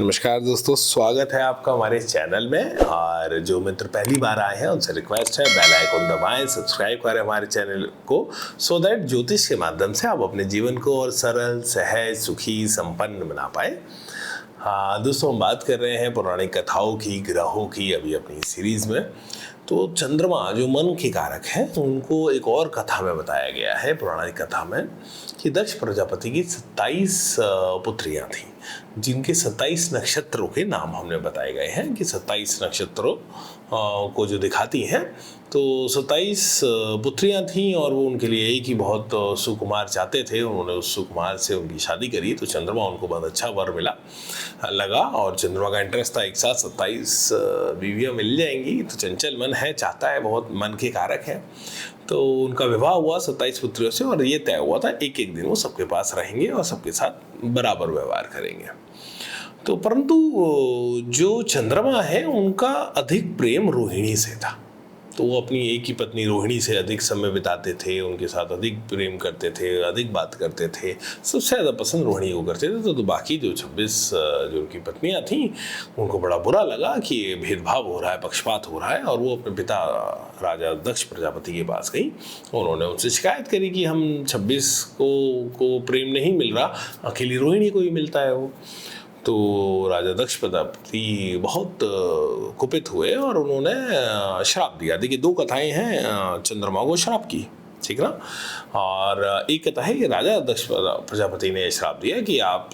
नमस्कार दोस्तों, स्वागत है आपका हमारे चैनल में। और जो मित्र पहली बार आए हैं उनसे रिक्वेस्ट है बेल आइकन दबाएं, सब्सक्राइब करें हमारे चैनल को, सो दैट ज्योतिष के माध्यम से आप अपने जीवन को और सरल, सहज, सुखी, संपन्न बना पाए। हाँ दोस्तों, हम बात कर रहे हैं पौराणिक कथाओं की, ग्रहों की अभी अपनी सीरीज में। तो चंद्रमा जो मन के कारक हैं उनको एक और कथा में बताया गया है, पौराणिक कथा में, कि दक्ष प्रजापति की 27 पुत्रियां थीं, जिनके 27 नक्षत्रों के नाम हमने बताए गए हैं कि 27 नक्षत्रों को जो दिखाती हैं। तो 27 पुत्रियां थीं और वो उनके लिए एक ही बहुत सुकुमार चाहते थे। उन्होंने उस सुकुमार से उनकी शादी करी तो चंद्रमा उनको बहुत अच्छा वर लगा और चंद्रमा का इंटरेस्ट था एक साथ 27 बीवियाँ मिल जाएंगी। तो चंचल मन है, चाहता है, बहुत मन के कारक है। तो उनका विवाह हुआ 27 पुत्रियों से और ये तय हुआ था एक एक दिन वो सबके पास रहेंगे और सबके साथ बराबर व्यवहार करेंगे। तो परंतु जो चंद्रमा है उनका अधिक प्रेम रोहिणी से था। तो वो अपनी एक ही पत्नी रोहिणी से अधिक समय बिताते थे, उनके साथ अधिक प्रेम करते थे, अधिक बात करते थे, सबसे ज़्यादा पसंद रोहिणी को करते थे। तो बाकी जो 26 जो उनकी पत्नियां थीं उनको बड़ा बुरा लगा कि ये भेदभाव हो रहा है, पक्षपात हो रहा है। और वो अपने पिता राजा दक्ष प्रजापति के पास गई। उन्होंने उनसे शिकायत करी कि हम 26 को प्रेम नहीं मिल रहा, अकेली रोहिणी को ही मिलता है वो। तो राजा दक्ष प्रजापति बहुत कुपित हुए और उन्होंने श्राप दिया। देखिए, दो कथाएं हैं चंद्रमा को श्राप की, ठीक ना। और एक कथा है कि राजा दक्ष प्रजापति ने श्राप दिया कि आप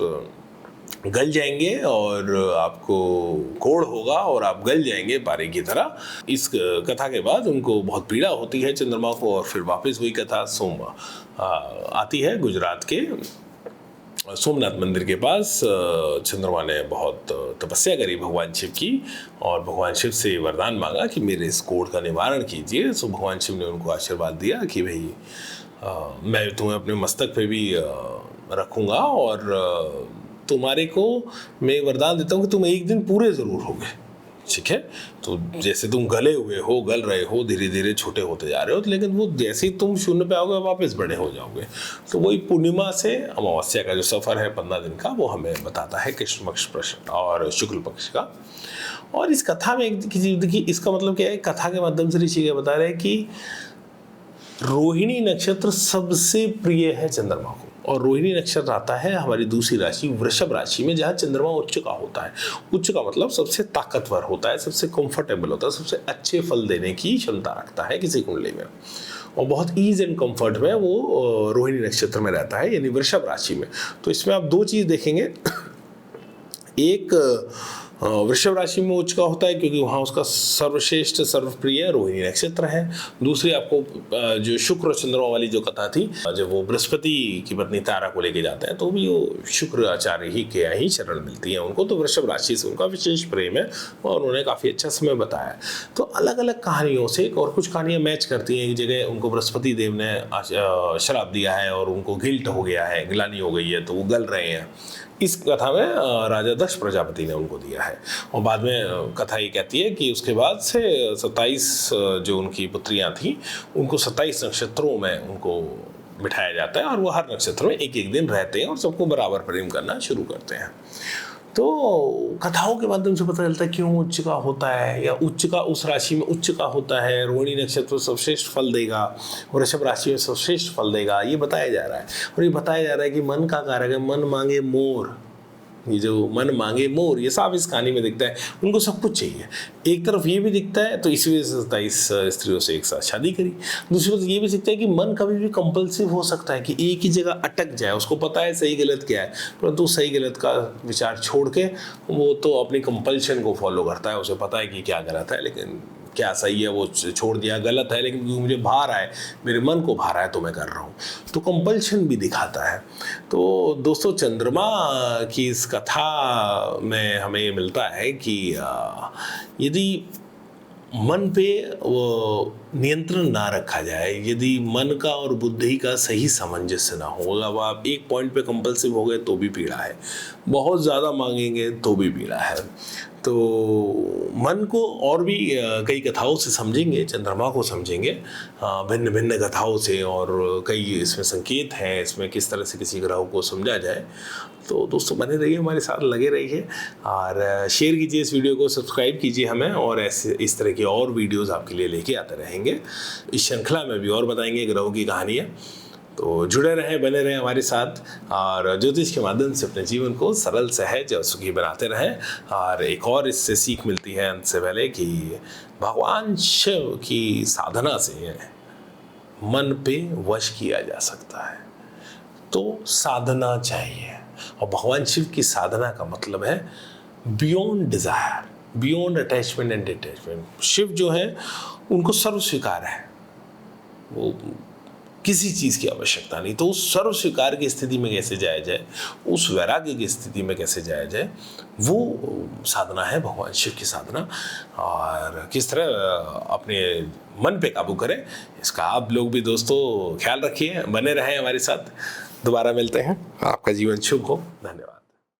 गल जाएंगे और आपको कोढ़ होगा और आप गल जाएंगे पारे की तरह। इस कथा के बाद उनको बहुत पीड़ा होती है चंद्रमा को और फिर वापस वही कथा आती है। गुजरात के सोमनाथ मंदिर के पास चंद्रमा ने बहुत तपस्या करी भगवान शिव की और भगवान शिव से वरदान मांगा कि मेरे इस कोढ़ का निवारण कीजिए। सो भगवान शिव ने उनको आशीर्वाद दिया कि भाई मैं तुम्हें अपने मस्तक पे भी रखूँगा और तुम्हारे को मैं वरदान देता हूँ कि तुम एक दिन पूरे ज़रूर होगे, ठीक है। तो जैसे तुम गले हुए हो, गल रहे हो, धीरे धीरे छोटे होते जा रहे हो, लेकिन वो जैसे ही तुम शून्य पे आओगे वापस बड़े हो जाओगे। तो वही पूर्णिमा से अमावस्या का जो सफ़र है 15 दिन का, वो हमें बताता है कृष्ण पक्ष और शुक्ल पक्ष का। और इस कथा में देखिए, इसका मतलब क्या है, कथा के माध्यम से ऋषि बता रहे हैं कि रोहिणी नक्षत्र सबसे प्रिय है चंद्रमा को। और रोहिणी नक्षत्र आता है हमारी दूसरी राशि वृषभ राशि में, जहाँ चंद्रमा उच्च का होता है। उच्च का मतलब सबसे ताकतवर होता है, सबसे कंफर्टेबल होता है, सबसे अच्छे फल देने की क्षमता रखता है किसी कुंडली में। और बहुत ईज एंड कंफर्ट में वो रोहिणी नक्षत्र में रहता है, यानी वृषभ राशि में। तो इसमें आप दो चीज़ देखेंगे। एक वृषभ राशि में उच्च का होता है क्योंकि वहाँ उसका सर्वश्रेष्ठ सर्वप्रिय रोहिणी नक्षत्र है। दूसरी आपको जो शुक्र चंद्रमा वाली जो कथा थी, जब वो बृहस्पति की पत्नी तारा को लेके जाते हैं तो भी वो शुक्र आचार्य ही के ही शरण मिलती है उनको। तो वृषभ राशि से उनका विशेष प्रेम है और उन्होंने काफ़ी अच्छा समय बताया। तो अलग अलग कहानियों से और कुछ कहानियाँ मैच करती हैं। एक जगह उनको बृहस्पति देव ने श्राप दिया है और उनको गिल्ट हो गया है, गिलानी हो गई है, तो वो गल रहे हैं। इस कथा में राजा दक्ष प्रजापति ने उनको दिया है। और बाद में कथा ये कहती है कि उसके बाद से 27 जो उनकी पुत्रियां थीं उनको 27 नक्षत्रों में उनको बिठाया जाता है और वो हर नक्षत्र में एक एक दिन रहते हैं और सबको बराबर प्रेम करना शुरू करते हैं। तो कथाओं के माध्यम से पता चलता है क्यों उच्च का होता है, या उच्च का उस राशि में उच्च का होता है। रोहिणी नक्षत्र सर्वश्रेष्ठ फल देगा, वृषभ राशि में सर्वश्रेष्ठ फल देगा, ये बताया जा रहा है। और ये बताया जा रहा है कि मन का कारक है, मन मांगे मोर। ये जो मन मांगे मोर, ये साफ इस कहानी में दिखता है। उनको सब कुछ चाहिए। एक तरफ ये भी दिखता है, तो इसी वजह से 27 स्त्रियों से एक साथ शादी करी। दूसरी तरफ ये भी दिखता है कि मन कभी भी कंपल्सिव हो सकता है कि एक ही जगह अटक जाए। उसको पता है सही गलत क्या है, परंतु सही गलत का विचार छोड़ के वो तो अपनी कंपल्शन को फॉलो करता है। उसे पता है कि क्या गलत है, लेकिन क्या सही है वो छोड़ दिया, गलत है लेकिन क्योंकि मुझे भार आए, मेरे मन को भार आए तो मैं कर रहा हूँ। तो कंपल्शन भी दिखाता है। तो दोस्तों, चंद्रमा की इस कथा में हमें ये मिलता है कि यदि मन पे वो नियंत्रण ना रखा जाए, यदि मन का और बुद्धि का सही सामंजस्य ना हो, अब आप एक पॉइंट पे कंपल्सिव हो गए तो भी पीड़ा है, बहुत ज़्यादा मांगेंगे तो भी पीड़ा है। तो मन को और भी कई कथाओं से समझेंगे, चंद्रमा को समझेंगे भिन्न भिन्न कथाओं से, और कई इसमें संकेत हैं, इसमें किस तरह से किसी ग्रह को समझा जाए। तो दोस्तों बने रहिए हमारे साथ, लगे रहिए और शेयर कीजिए इस वीडियो को, सब्सक्राइब कीजिए हमें, और ऐसे इस तरह की और वीडियोज़ आपके लिए लेके आते रहेंगे। इस श्रृंखला में भी और बताएंगे ग्रहों की कहानियाँ। तो जुड़े रहें, बने रहें हमारे साथ, और ज्योतिष के माध्यम से अपने जीवन को सरल, सहज और सुखी बनाते रहें। और एक और इससे सीख मिलती है अंत से पहले कि भगवान शिव की साधना से मन पे वश किया जा सकता है, तो साधना चाहिए। और भगवान शिव की साधना का मतलब है beyond desire, beyond attachment and detachment. Shiva जो है उनको सर्व स्वीकार है, वो किसी चीज़ की आवश्यकता नहीं। तो उस सर्व स्वीकार की स्थिति में कैसे जाया जाए, उस वैराग्य की स्थिति में कैसे जाया जाए, वो साधना है भगवान शिव की साधना। और किस तरह अपने मन पे काबू करें, इसका आप लोग भी दोस्तों ख्याल रखिए, बने रहें हमारे साथ। दोबारा मिलते हैं, आपका जीवन शुभ हो। धन्यवाद।